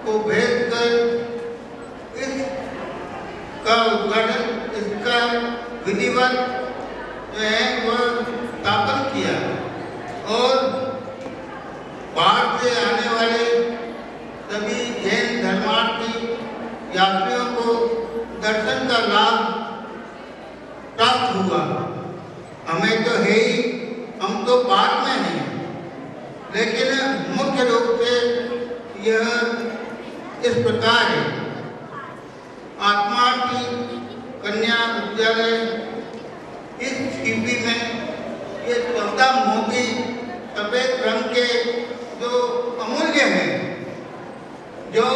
को भेजकर इसका उद्घाटन, इसका विधिवत जो है वह स्थापन किया और बाहर से आने वाले सभी जैन धर्मार्थी यात्रियों को दर्शन का लाभ प्राप्त हुआ। हमें तो है ही, हम तो बाद में हैं, लेकिन मुख्य रूप से यह इस प्रकार है। आत्मार्थी कन्या विद्यालय इस शिविर में ये 14 मोती सफेद रंग के जो अमूल्य हैं, जो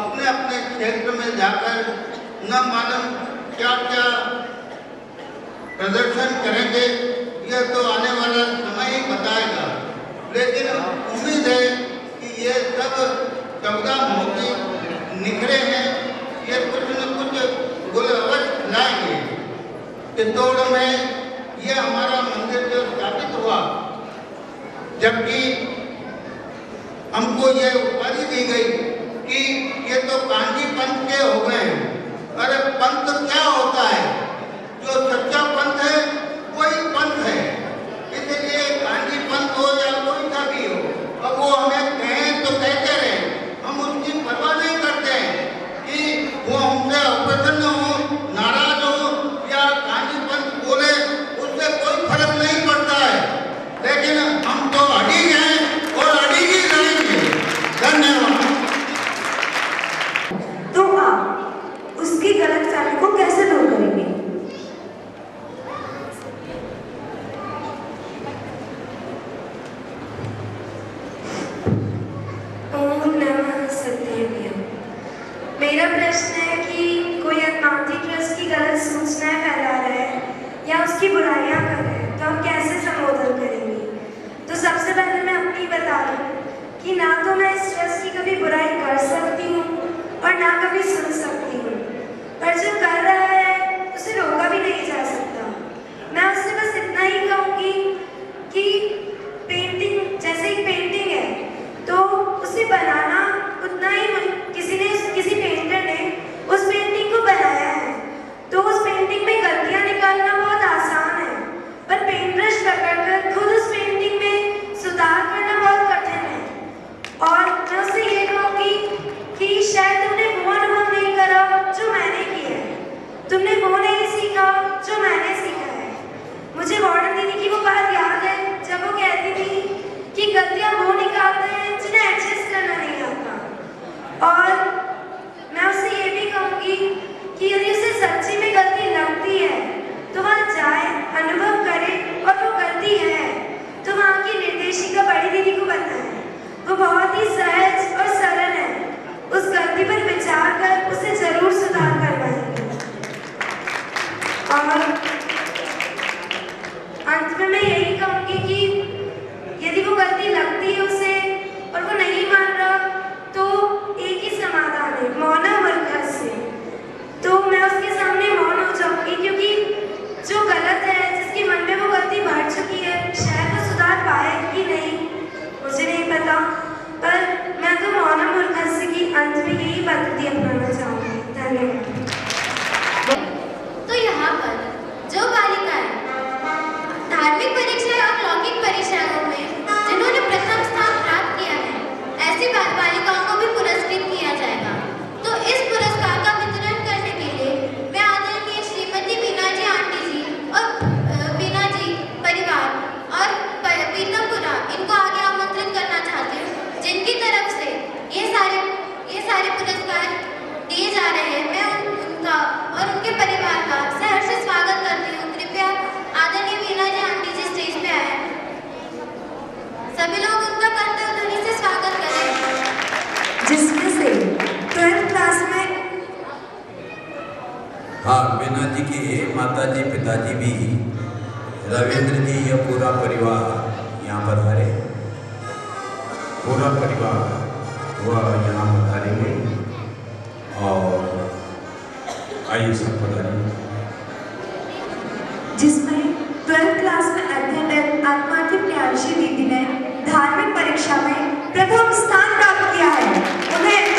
अपने अपने क्षेत्र में जाकर न मालूम क्या क्या प्रदर्शन करेंगे, यह तो आने वाला समय ही बताएगा। लेकिन उम्मीद है कि ये सब 14 मोती निखरे हैं, ये कुछ न कुछ गुल अवश्य लाएंगे। चित्तौड़ में ये हमारा मंदिर जो स्थापित हुआ, जबकि हमको ये उपाधि दी गई कि ये तो कांजी पंथ के हो गए। अरे पंथ क्या होता है? जो सच्चा पंथ है वही पंथ है। इसलिए कांजी पंथ हो या कोई सा भी हो, अब वो हमें कहें तो कहते रहे, हम उसकी परवाह नहीं करते कि वो हमसे अप्रसन्न हो, नाराज हो या कांजी पंथ बोले, उससे कोई फर्क नहीं पड़ता है। लेकिन हम तो अड़िग हैं और अड़िग ही रहेंगे। धन्यवाद। तो आप उसकी गलतफहमी को कैसे दूर करेंगे? ओम नमः सत्याय। मेरा प्रश्न है कि कोई आत्मार्थी ट्रस्ट की गलत सूचनाएं फैला रहा है या उसकी बुराइयां कर रहे हैं, तो आप कैसे संबोधन करेंगे? तो सबसे पहले मैं अपनी बता दूं कि ना तो मैं इस ट्रस्ट की कभी बुराई कर सकती हूँ और ना कभी सुन सकती हूँ, पर जो कर रहा है उसे रोका भी नहीं जा सकता। मैं उससे बस इतना ही कहूँगी कि पेंटिंग जैसे एक पेंटिंग है, तो उसे बनाना उतना ही किसी पेंटर ने उस पेंटिंग को बनाया है, तो उस पेंटिंग में गलतियाँ निकालना बहुत आसान है, पर पेंट ब्रश पकड़कर खुद उस पेंटिंग में सुधार करना बहुत कठिन है। और मैं उससे ये कहूँगी कि शायद तुमने वो अनुभव नहीं करा जो मैंने किया है, तुमने वो नहीं सीखा जो मैंने सीखा है। मुझे वार्डन दीदी की वो बात याद है जब वो कहती थी कि गलतियाँ वो निकालते हैं जिन्हें एडजस्ट करना नहीं आता। और मैं उससे ये भी कहूँगी कि यदि उसे सच्ची में गलती लगती है तो वहाँ जाए, अनुभव करे, और वो गलती है तो वहाँ की निर्देशिका बड़ी दीदी को बताएं। वो बहुत ही सहज और सरल है, उस गलती पर विचार कर उसे जरूर सुधार करवाएंगे। और अंत में मैं यही कहूँगी कि यदि वो गलती लगती है उसे और वो नहीं मान रहा, तो एक ही समाधान है, मौन वर्कर से। तो मैं उसके सामने मौन हो जाऊँगी, क्योंकि जो गलत है, जिसके मन में वो गलती भर चुकी है, शायद वो सुधार पाए कि नहीं मुझे नहीं पता, पर मैं तो मौन वर्कर से की अंत में यही पद्धति अपनाना चाहूँगी। धन्यवाद। तो यहाँ पर जो बालिकाएं धार्मिक परीक्षाएं और लौकिक परीक्षाओं में जिन्होंने प्रथम स्थान प्राप्त किया है, ऐसी बालिकाओं को भी पुरस्कृत किया जाएगा। तो इस पुरस्कार का वितरण करने के लिए मैं आदरणीय श्रीमती बीना जी आंटी जी और बीना जी परिवार और पीतमपुरा इनको आगे आमंत्रित करना चाहती हूँ, जिनकी तरफ से ये सारे पुरस्कार दिए जा रहे हैं। मैं उनका और उनके परिवार का सहर्ष स्वागत करती हूँ। कृपया आदरणीय बीना जी आंटी जी स्टेज पे आए। सभी लोग उनका करते ध्वनि से स्वागत करें। जिसमें से 12th क्लास में हाँ, बीना जी की माताजी पिताजी भी, रविंद्र जी, यह पूरा परिवार यहाँ पधारे। पूरा परिवार वह यहाँ पधारेंगे और आइए सब पधारिए। जिसमें 12th क्लास में अध्ययनरत आत्मार्थी प्रियांशी दीदी ने धार्मिक परीक्षा में प्रथम स्थान प्राप्त किया है, उन्हें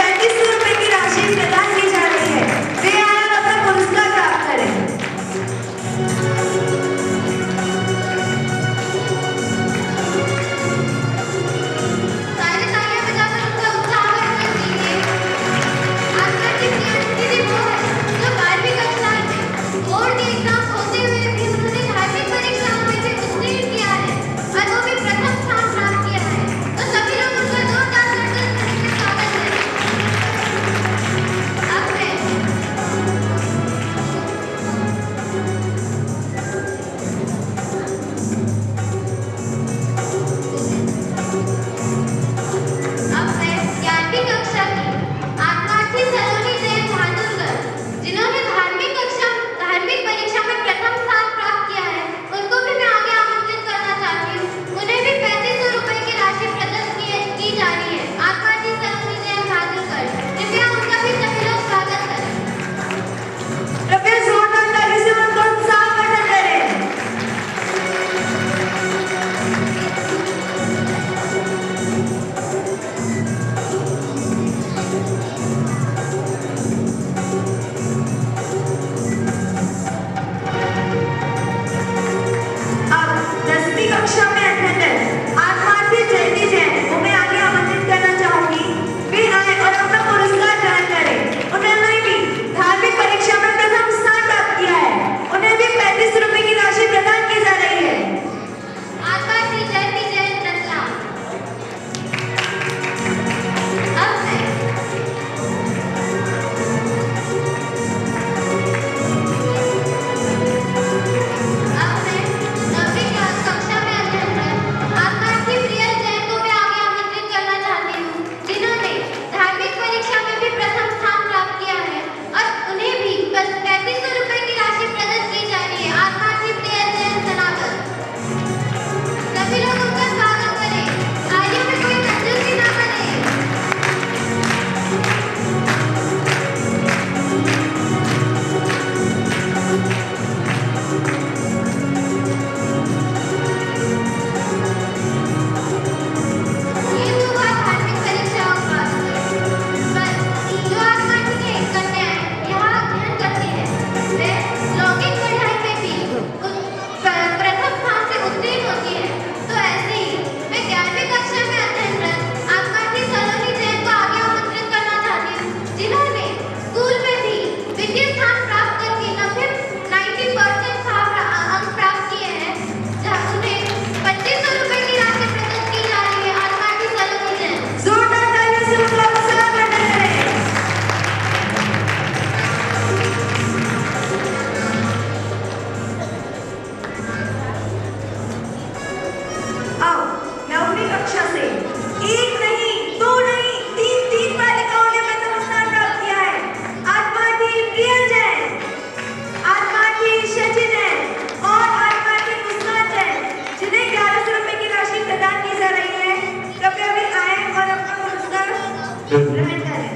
ग्रहण करें।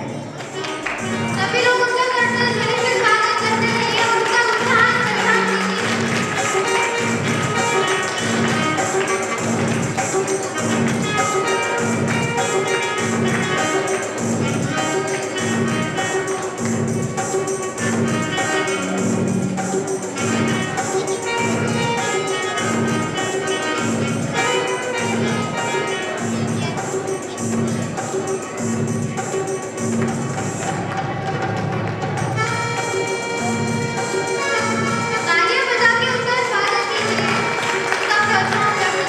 सभी लोग उनका करतल ध्वनि से स्वागत करते रहिए, उनका उत्साह प्रदान तालियां बजा के उनका स्वागत कीजिए, उनका प्रोत्साहन करिए।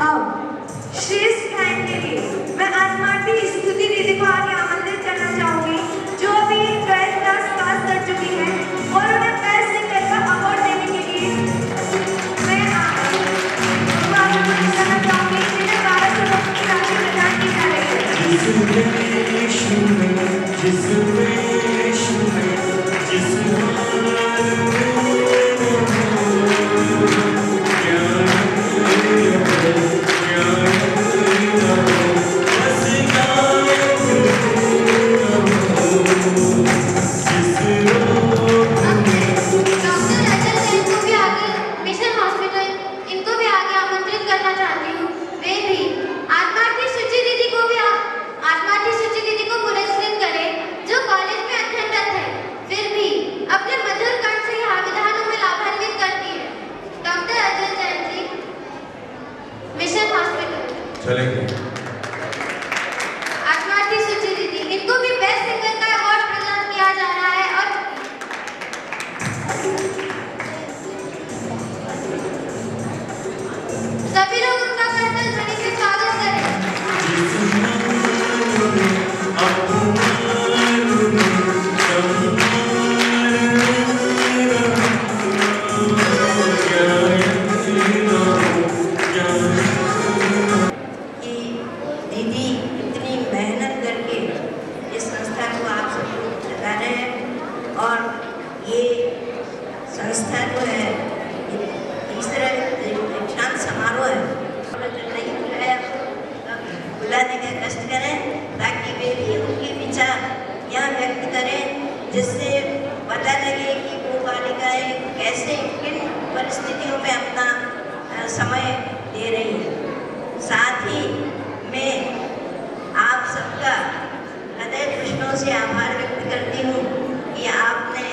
अब श्रेष्ठ गायन के लिए मैं आत्मार्थी स्तुति दीदी को आगे आमंत्रित करना चाहूंगी, जो अभी 12th क्लास पास कर चुकी है, और उन्हें बेस्ट सिंगर का अवार्ड देने के लिए मैं उनको आमंत्रित करना चाहूंगी, जिन्हें 1200 रुपये की राशि प्रदान की जा रही है। डॉक्टर अजय जैन को भी आगे, मिशन हॉस्पिटल, इनको भी आगे आमंत्रित करना चाहती हूँ। वे भी आत्मार्थी सुचि दीदी को पुरस्कृत करें, जो कॉलेज में अध्ययनरत है, फिर भी अपने मधुर कंठ से यहाँ विधानों में लाभान्वित करती है। Doctor Ajay Jain ji, mission hospital. चलेंगे। आत्मार्थी सुचि दीदी, इनको भी बेस्ट सिंगर का अवार्ड प्रदान किया जा रहा है, और सभी लोग उनका करतल ध्वनि से स्वागत करें। कि दीदी इतनी मेहनत करके इस संस्था को आप सब लोग चला रहे हैं, और ये संस्था जो है तीसरा दीक्षांत समारोह है, जो नहीं बुलाया बुलाने का कष्ट करें, ताकि वे भी उनके विचार यहाँ व्यक्त करें, जिससे पता लगे कि वो बालिकाएं कैसे किन परिस्थितियों में अपना समय दे रही हैं। साथ ही मैं आप सबका हृदय कृष्णों से आभार व्यक्त करती हूँ कि आपने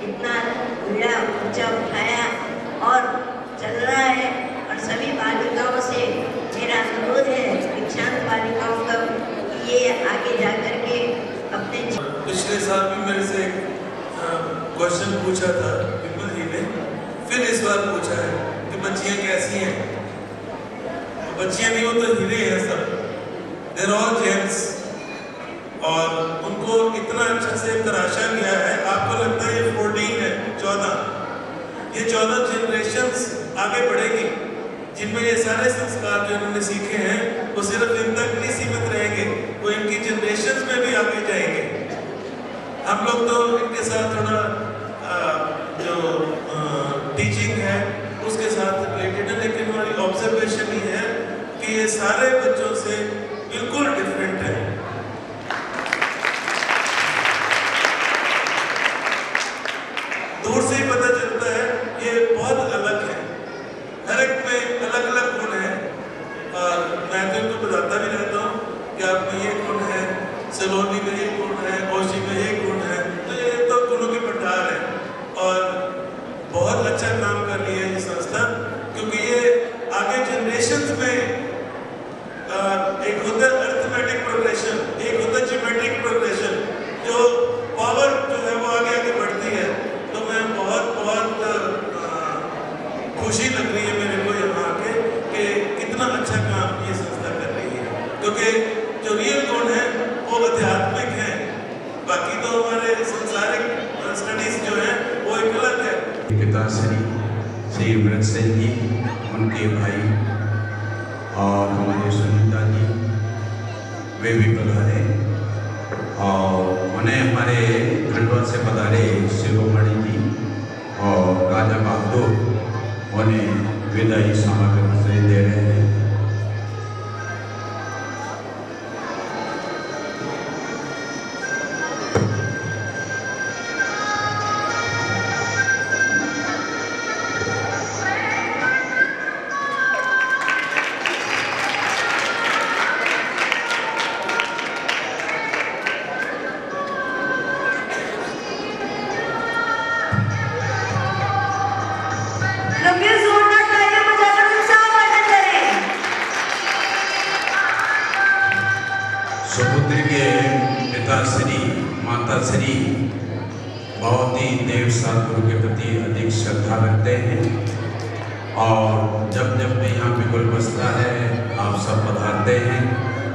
इतना बीड़ा ऊंचा उठाया और चल रहा है, और सभी बालिकाओं से मेरा अनुरोध है, दीक्षांत बालिकाओं का, कि ये आगे जा कर के अपने पिछले साल भी मेरे से क्वेश्चन पूछा था विमल जी ने, फिर इस बार पूछा है कि बच्चियां कैसी हैं। तो बच्चियां नहीं, वो तो हीरे हैं सब, देयर ऑल जेम्स, और उनको इतना अच्छा से तराशा गया है। आपको लगता है ये 14 है, 14, ये 14 जनरेशंस आगे बढ़ेगी, जिनमें ये सारे संस्कार जो इन्होंने सीखे हैं वो सिर्फ इन तक नहीं सीमित रहेंगे, वो इनकी जनरेशंस में भी आगे जाएंगे। हम लोग तो इनके साथ थोड़ा जो टीचिंग है उसके साथ रिलेटेड है, लेकिन हमारी ऑब्जर्वेशन ही है कि ये सारे बच्चों से बिल्कुल डिफरेंट है। दूर से ही पता चलता है ये बहुत अलग है, हर एक में अलग अलग गुण है, और मैं तो इनको बताता भी रहता हूँ कि आप में ये गुण है, सलोनी में ये गुण है, कौशी में ये गुण है, तो ये तो गुणों की भंडार है। और बहुत अच्छा काम कर रही है ये संस्था, क्योंकि ये आगे जनरेशंस में एक होता है अर्थमेटिक प्रोग्रेशन, एक होता है ज्योमेट्रिक प्रोग्रेशन, जो पावर जो है वो आगे आगे बढ़ती है। तो मैं बहुत खुशी लग रही है मेरे को यहाँ आके कि कितना अच्छा काम ये संस्था कर रही है, क्योंकि जो रियल गुण है वो आध्यात्मिक है, बाकी तो हमारे संसारिक स्टडीज जो है वो एक अलग है। पिता श्री व्रत सेन जी, उनके भाई और हमारे सुनीता जी, वे भी पधारे, और उन्हें हमारे खंडवा से पधारे शिरोमणि जी और राजा बहादुर उन्हें विदाई सामग्री से दे रहे हैं। कृपया जोरदार तालियां बजाकर उनका स्वागत करें। सुपुत्री के पिताश्री माताश्री बहुत ही देव सद्गुरु के प्रति अधिक श्रद्धा रखते हैं और जब जब भी यहाँ पे गुल बसता है आप सब पधारते हैं।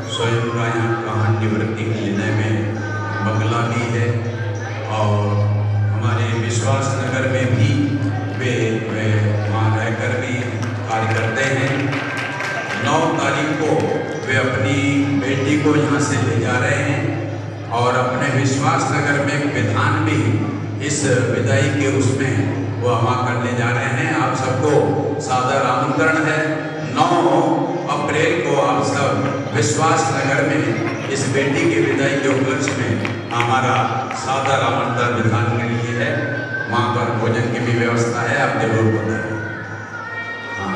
स्वयं का यहाँ कहानी निवृत्ति लेने में बंगला भी है और हमारे विश्वास नगर में भी वे वहाँ रहकर भी कार्य करते हैं। 9 तारीख को वे अपनी बेटी को यहाँ से ले जा रहे हैं और अपने विश्वास नगर में एक विधान भी इस विदाई के उसमें वो वहाँ करने जा रहे हैं। आप सबको सादर आमंत्रण है। 9 अप्रैल को आप सब विश्वास नगर में इस बेटी की विदाई के उपलक्ष्य में हमारा सादर आमंत्रण विधान के लिए है। वहाँ पर भोजन की भी व्यवस्था है, आप जरूर बताएं। हाँ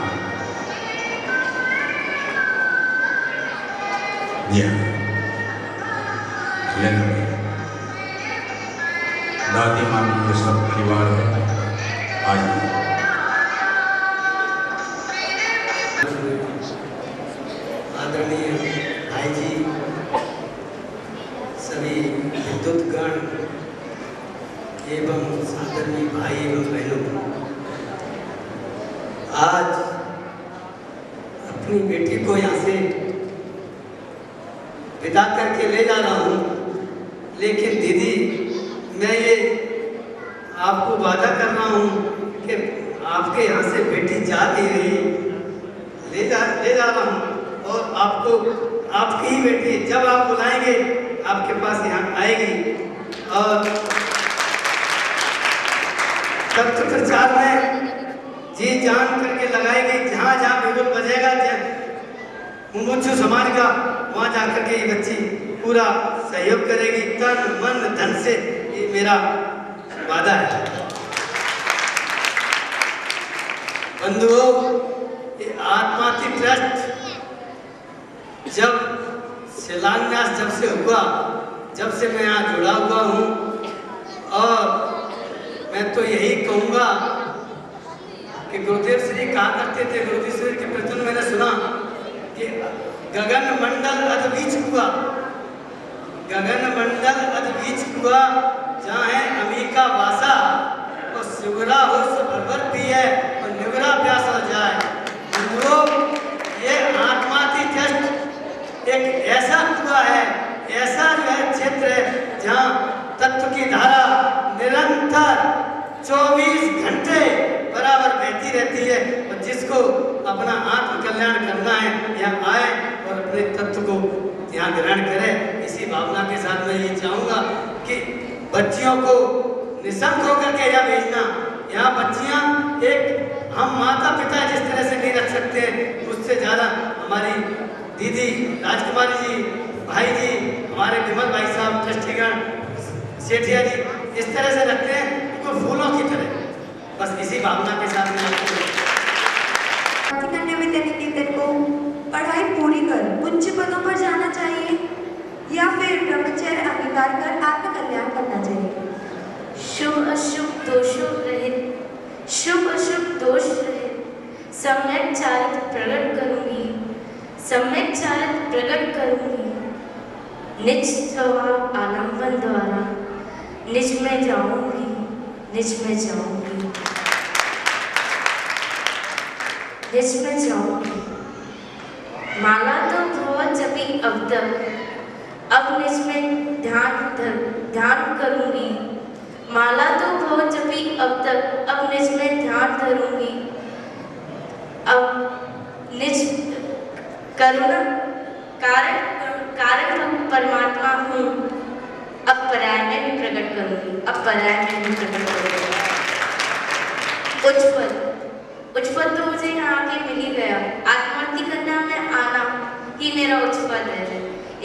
जी दादी मामी के सब परिवार आइए। आदरणीय भाई जी, सभी विद्युतगण एवं सादरणीय भाई एवं बहनों, आज अपनी बेटी को यहाँ से विदा करके ले जा रहा हूँ। लेकिन दीदी, मैं ये आपको वादा कर रहा हूँ कि आपके यहाँ से बेटी जा नहीं रही, ले जा रहा हूँ और आपको आपकी ही बेटी जब आप बुलाएंगे आपके पास यहाँ आएगी और तत्व प्रचार में जी जान करके लगाएगी। जहाँ जहाँ बिगुल बजेगा मुमुक्षु समाज का, वहाँ जाकर के ये बच्ची पूरा सहयोग करेगी तन मन धन से, ये मेरा वादा है। बंधुओं, ये आत्माती ट्रस्ट जब शिलान्यास जब से हुआ, जब से मैं यहाँ जुड़ा हुआ हूँ और मैं तो यही कहूँगा कि गुरुदेव श्री कहा करते थे, गुरुदेव श्री के प्रवचन मैंने सुना कि गगन मंडल अधबीच हुआ, गगन मंडल अधबीच हुआ, जहाँ है अमिका वासा और सुगरा हो सो भरभर पिए और निगरा प्यास हो जाए। ये आत्माती ट्रस्ट एक ऐसा हुआ है, ऐसा जो है क्षेत्र है जहाँ तत्व की धारा निरंतर 24 घंटे बराबर बहती रहती है और जिसको अपना आत्म कल्याण करना है यहाँ आए और अपने तत्व को यहाँ ग्रहण करे। इसी भावना के साथ मैं ये चाहूँगा कि बच्चियों को निःशंक होकर के यहाँ भेजना। यहाँ बच्चियाँ एक हम माता पिता जिस तरह से नहीं रख सकते, उससे ज़्यादा हमारी दीदी राजकुमारी जी, भाई जी, हमारे विमल भाई साहब, ट्रस्टीगण, सेठिया जी इस तरह से रखते हैं तो फूलों की तरह। बस इसी भावना के साथ में कन्या विद्यानिकेतन को पढ़ाई पूरी कर उच्च पदों पर जाना चाहिए या फिर ब्रह्मचर्य अंगीकार कर आत्मकल्याण करना चाहिए। शुभ अशुभ दोषों रहित, शुभ अशुभ दोष रहित सम्यक चारित्र प्रकट करूंगी, सम्यक चारित्र प्रकट करूंगी। निज स्वभाव आलंबन द्वारा निज में जाऊंगी, निज में जाऊंगी, निज में जाऊंगी। माला तो बहुत जपी अब तक, अब निज में ध्यान करूंगी। माला तो बहुत जपी अब तक, अब निज में ध्यान धरूंगी। अब निज करुणा कारण परमात्मा हूँ, अब पर्याय में भी प्रकट करूंगी, अब पर्याय में भी प्रकट करूंगी। उज्ज्वल उच्च पद तो मुझे यहाँ आके मिल ही गया। आत्मार्थी कन्या में आना ही मेरा उच्च पद है।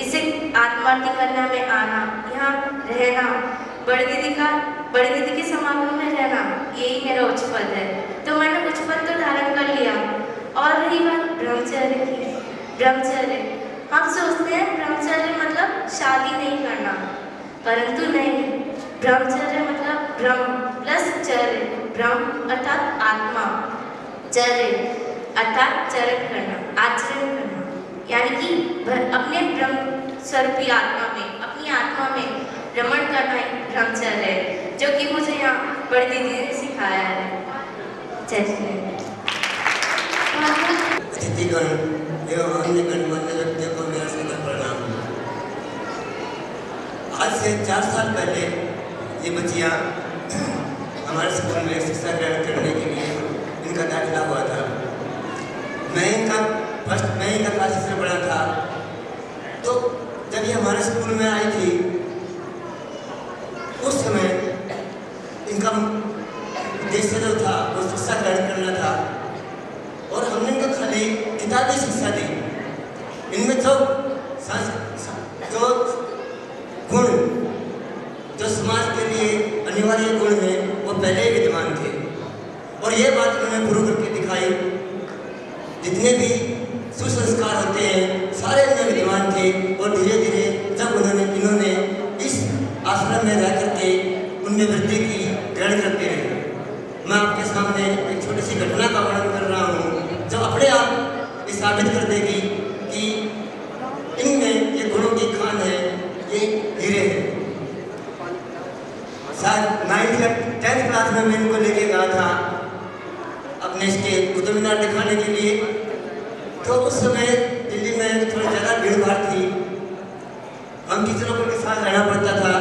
इसे आत्मार्थी कन्या में आना, यहाँ रहना, बड़ी दीदी के समागम में रहना, यही मेरा उच्च पद है। तो मैंने उच्च पद तो धारण कर लिया। और रही बात ब्रह्मचर्य की, ब्रह्मचर्य हम सोचते हैं ब्रह्मचर्य मतलब शादी नहीं करना, परंतु नहीं, ब्रह्मचर्य मतलब ब्रह्म प्लस चर्य, ब्रह्म अर्थात आत्मा, चर्य अर्थात चरण करना, आचरण करना, यानी कि अपने ब्रह्म स्वरूपी आत्मा में, अपनी आत्मा में रमण करना ही ब्रह्मचर्य है, जो कि मुझे यहाँ बड़ी दीदी ने सिखाया है। जय अतिथिगण एवं अन्य गणमान्य व्यक्तियों को मेरा सादर प्रणाम। आज से 4 साल पहले ये बच्चियाँ हमारे स्कूल में शिक्षा ग्रहण करने के लिए इनका दाखिला हुआ था। मैं इनका क्लासेस में पढ़ा था। तो जब ये हमारे स्कूल में आई थी, उस समय इनका उद्देश्य जो था वो शिक्षा ग्रहण करना था, और हमने इनको खाली किताबी शिक्षा दी। इनमें जो गुण, जो समाज के लिए अनिवार्य गुण हैं, वो पहले ही विद्यमान थे, और ये बात उन्होंने प्रूव करके दिखाई। जितने भी सुसंस्कार होते हैं सारे इनमें विद्यमान थे, और धीरे धीरे जब इन्होंने इस आश्रम में रह करके उनमें वृद्धि की, ग्रहण करते रहे। मैं आपके सामने एक छोटी सी घटना का वर्णन कर रहा हूँ, जो अपने आप ये साबित कर देगी कि इनमें ये गुणों की खान है, ये हीरे हैं। शायद 9th या 10th क्लास में मैं इनको लेके गया था अपने इसके कुतुब मीनार दिखाने के लिए। तो उस समय दिल्ली में थोड़ी ज़्यादा भीड़ भाड़ थी, हम टीचरों के साथ रहना पड़ता था,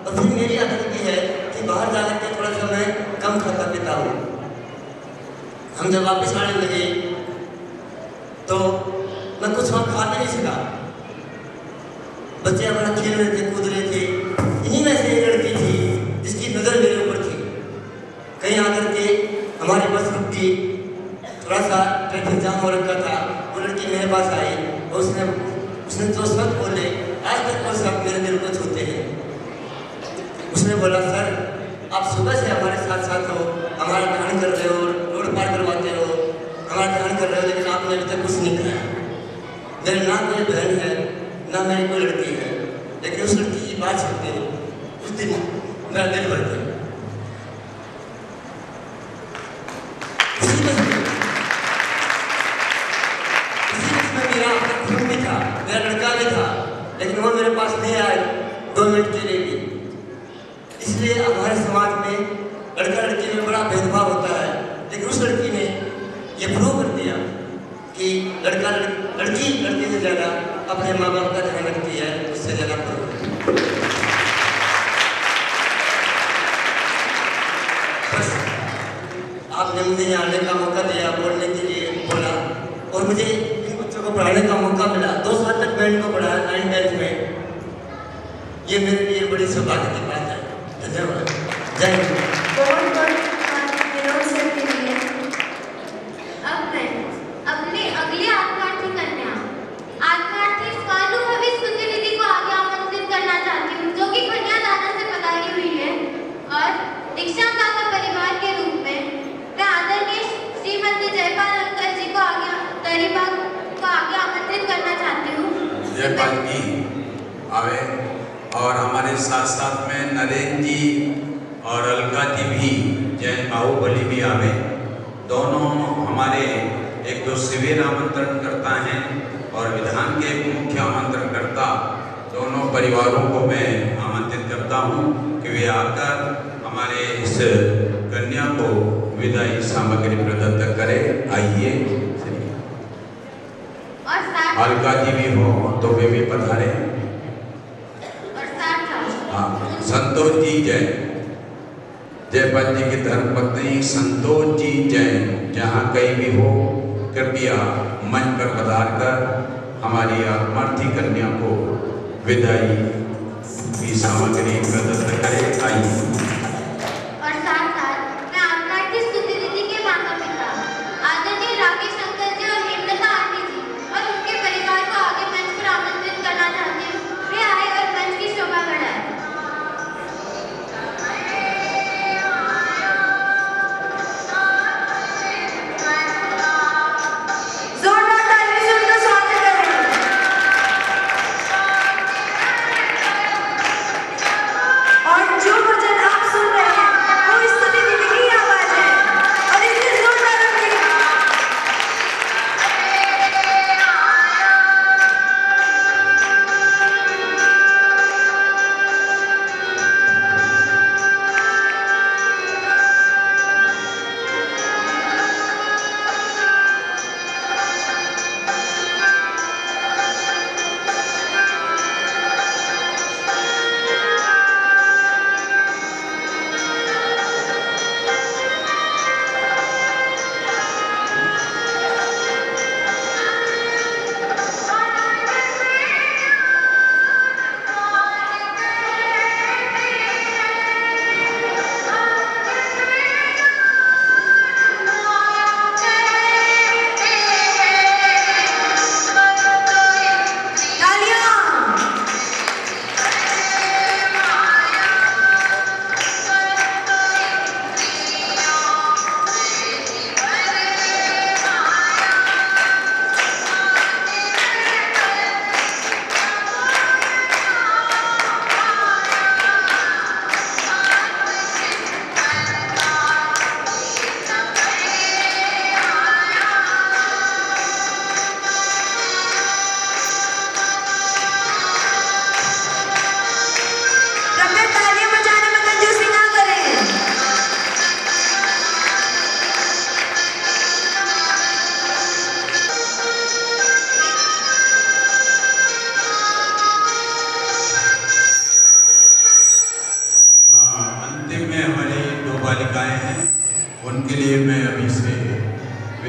और फिर मेरी आदत भी है कि बाहर जा करके थोड़ा सा मैं कम खाता पीता हूँ। हम जब वापस आने लगे तो मैं कुछ वहाँ खा भी नहीं सका। बच्चे अपना खेल रहे थे, कूद रहे थे। इन्हीं में से एक लड़की थी जिसकी नज़र मेरे ऊपर थी। कहीं आकर के हमारी बस रुक गई, थोड़ा सा ट्रैफिक जाम हो रखा था। वो लड़की मेरे पास आई और उसने जो शब्द बोले, आज तक वो शब्द मेरे दिल को छूते हैं। उसने बोला, सर आप सुबह से हमारे साथ साथ हो, हमारा ध्यान कर रहे हो, रोड पार करवाते हो, हमारा ध्यान कर रहे हो, लेकिन आपने अभी तक कुछ नहीं किया। मेरे ना कोई बहन है, ना मेरी कोई लड़की है, लेकिन उस लड़की की बात सुनते ही उस दिन मेरा दिल भर गया। मेरा खून भी था, मेरा लड़का भी था, लेकिन वो मेरे पास नहीं आए 2 मिनट के लिए भी। इसलिए हमारे समाज में लड़का लड़की में बड़ा भेदभाव होता है, लेकिन उस लड़की ने ये प्रूव कर दिया कि लड़की लड़के से ज़्यादा अपने माँ बाप का ध्यान रखती है, उससे ज़्यादा प्रूव। बस आपने मुझे यहाँ आने का मौका दिया, बोलने के लिए बोला, और मुझे इन बच्चों को पढ़ाने का मौका मिला। 2 साल तक मैं इनको पढ़ाया 9th 10th में। ये मेरे लिए बड़ी सौभाग्य की बात है। धन्यवाद। जय हिंद। अब मैं अपने अगले आत्मार्थी कन्या आत्मार्थी स्वानुभवी स्तुति दीदी को आगे आमंत्रित करना चाहती हूँ, जो कि कन्यादान से पधारी हुई है, और दीक्षा काका परिवार के रूप में मैं आदरणीय श्रीमती जयपाल अंकल जी को आगे आमंत्रित करना चाहती हूँ। जयपाल जी आवे, और हमारे साथ साथ में नरेंद्र जी और अलका जी भी, जैन बाहुबली भी आवे। दोनों हमारे एक तो शिविर आमंत्रण करता हैं और विधान के मुख्य आमंत्रण करता, दोनों परिवारों को मैं आमंत्रित करता हूं कि वे आकर हमारे इस कन्या को विदाई सामग्री प्रदत्त करें। आइए, अलका जी भी हो तो वे भी पधारे। हाँ, संतोष जी जैन, जयपाल जी की धर्मपत्नी संतोष जी जैन जहाँ कहीं भी हो, कृपया मंच पर पधार कर हमारी आत्मार्थी कन्या को विदाई की सामग्री प्रदत्त करें। आइए। और साथ साथ मैं आत्मार्थी स्तुति दीदी के माता पिता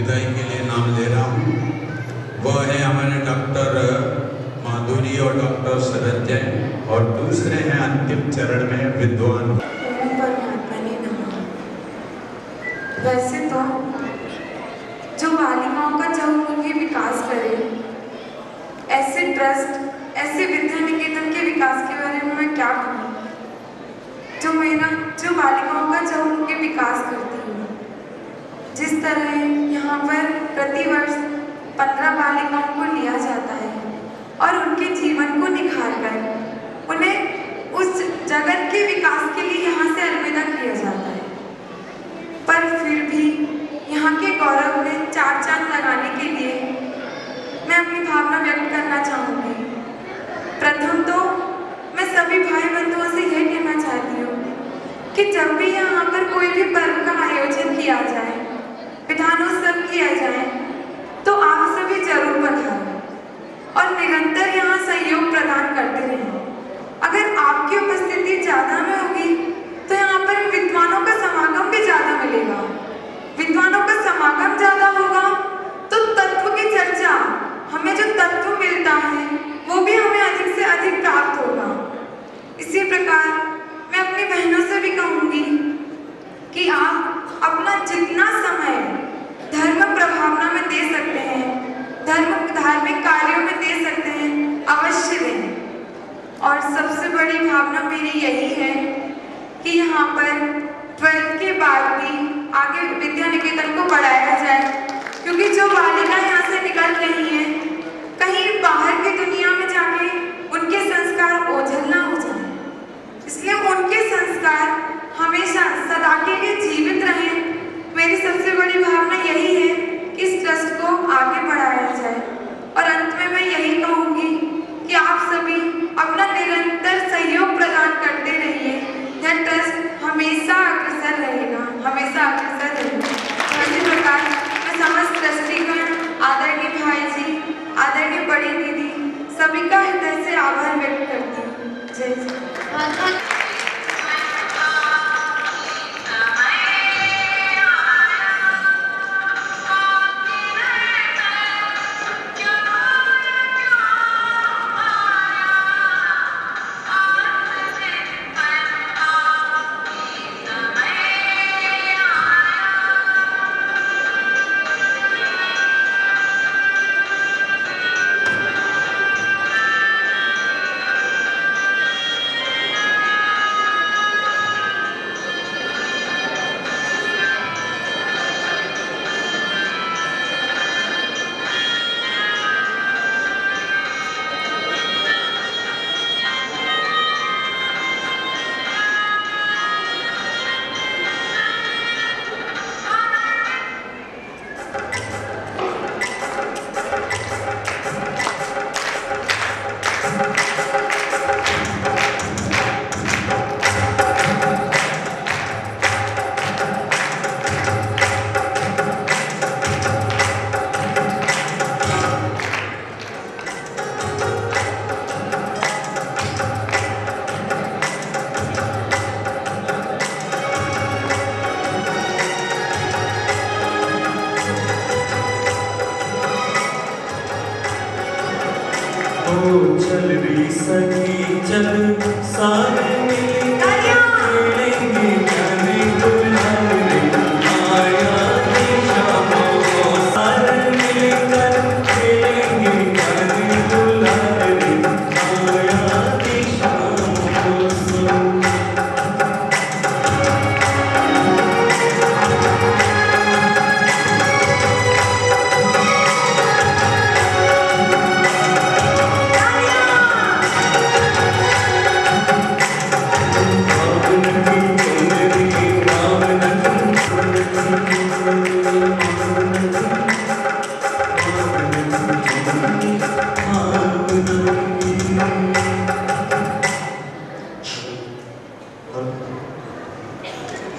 विदाई के लिए नाम ले रहा हूँ। वह है हमारे डॉक्टर माधुरी और डॉक्टर शरद जैन, और दूसरे हैं अंतिम चरण में विद्वान। वैसे तो जो बालिकाओं का चहुमुखी विकास करे, ऐसे ट्रस्ट, ऐसे विद्या निकेतन के विकास के बारे में मैं क्या कहूँ, जो बालिकाओं का चहुमुखी विकास करती हूँ। जिस तरह यहाँ पर प्रतिवर्ष 15 बालिकाओं को लिया जाता है और उनके जीवन को निखार कर उन्हें उस जगत के विकास के लिए यहाँ से अलविदा किया जाता है, पर फिर भी यहाँ के गौरव में 4 चांद लगाने के लिए मैं अपनी भावना व्यक्त करना चाहूँगी। प्रथम तो मैं सभी भाई बंधुओं से यह कहना चाहती हूँ कि जब भी यहाँ पर कोई भी पर्व का आयोजन किया जाए, विधानोत्सव किया जाए, तो आप सभी जरूर पधारें और निरंतर यहाँ सहयोग प्रदान करते रहें। अगर आपकी उपस्थिति ज़्यादा में होगी तो यहाँ पर विद्वानों का समागम भी ज़्यादा मिलेगा। विद्वानों का समागम ज़्यादा होगा तो तत्व की चर्चा, हमें जो तत्व मिलता है वो भी हमें अधिक से अधिक प्राप्त होगा। इसी प्रकार मैं अपनी बहनों से भी कहूँगी कि आप अपना जितना समय धर्म प्रभावना में दे सकते हैं, धार्मिक कार्यों में दे सकते हैं, अवश्य दें। और सबसे बड़ी भावना मेरी यही है कि यहाँ पर 12th के बाद भी आगे विद्या निकेतन को बढ़ाया जाए, क्योंकि जो बालिका यहाँ से निकल रही हैं, कहीं बाहर की दुनिया में जाके उनके संस्कार ओझल ना हो जाए, इसलिए उनके संस्कार हमेशा सदा के लिए जीवित रहें। मेरी सबसे बड़ी भावना यही है कि इस ट्रस्ट को आगे बढ़ाया जाए। और अंत में मैं यही कहूँगी कि आप सभी अपना निरंतर सहयोग प्रदान करते रहिए। यह ट्रस्ट हमेशा अग्रसर रहेगा, हमेशा अग्रसर रहेगा। तो इसी प्रकार मैं समस्त ट्रस्टीगण, आदरणीय भाई जी, आदरणीय बड़ी दीदी, सभी का हृदय से आभार व्यक्त करती हूँ। जय जय। चल री सखी चल सारे मिलेंगे जाने दुल्हन आया शाम सारे मिलकर खेलेंगे जाने दुल्हन आया शाम।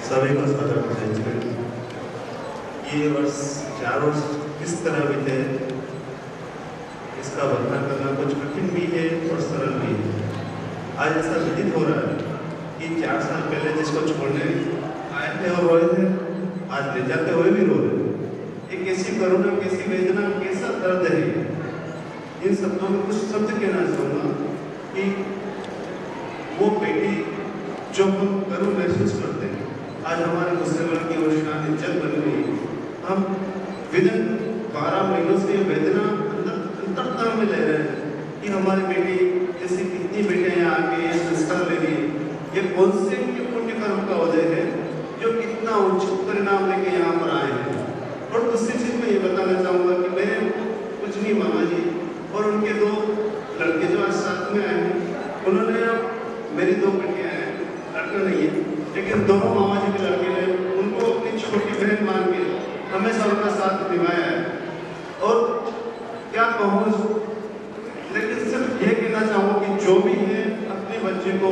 सभी को स्वागत है। ये वर्ष 4 वर्ष किस तरह बीते, इसका वर्णन करना कुछ कठिन भी है और सरल भी है। आज ऐसा विदित हो रहा है कि 4 साल पहले जिसको छोड़ने आए थे और रोए थे, आज ले जाते हुए भी रो रहे। एक कैसी करुणा, कैसी वेदना, कैसा दर्द है। इन शब्दों में कुछ शब्द कहना चाहूँगा कि वो बेटी जो हम गर्व महसूस करते हैं, आज हमारे मुसलमान की रोशनी जग बन गई। हम विदिन 12 महीनों से वेदना अंतरता में ले रहे हैं कि हमारी बेटी जैसे कितनी बेटियां यहाँ आके ये संस्कार ले रही है। ये कौन से उनके पुण्य कर्म का उदय है जो कितना उचित परिणाम लेके यहाँ पर आए हैं। और दूसरी चीज मैं ये बताना चाहूँगा कि मेरे कुछ नहीं मामा जी और उनके 2 लड़के जो आज साथ में आए हैं, उन्होंने मेरी 2 बेटियां हैं, लड़का नहीं है, लेकिन दोनों मामा जी के लड़के ने उनको अपनी छोटी बहन मान के हमेशा उनका साथ निभाया है। और क्या कहूँ, लेकिन सिर्फ ये कहना चाहूँगा कि जो भी है अपने बच्चे को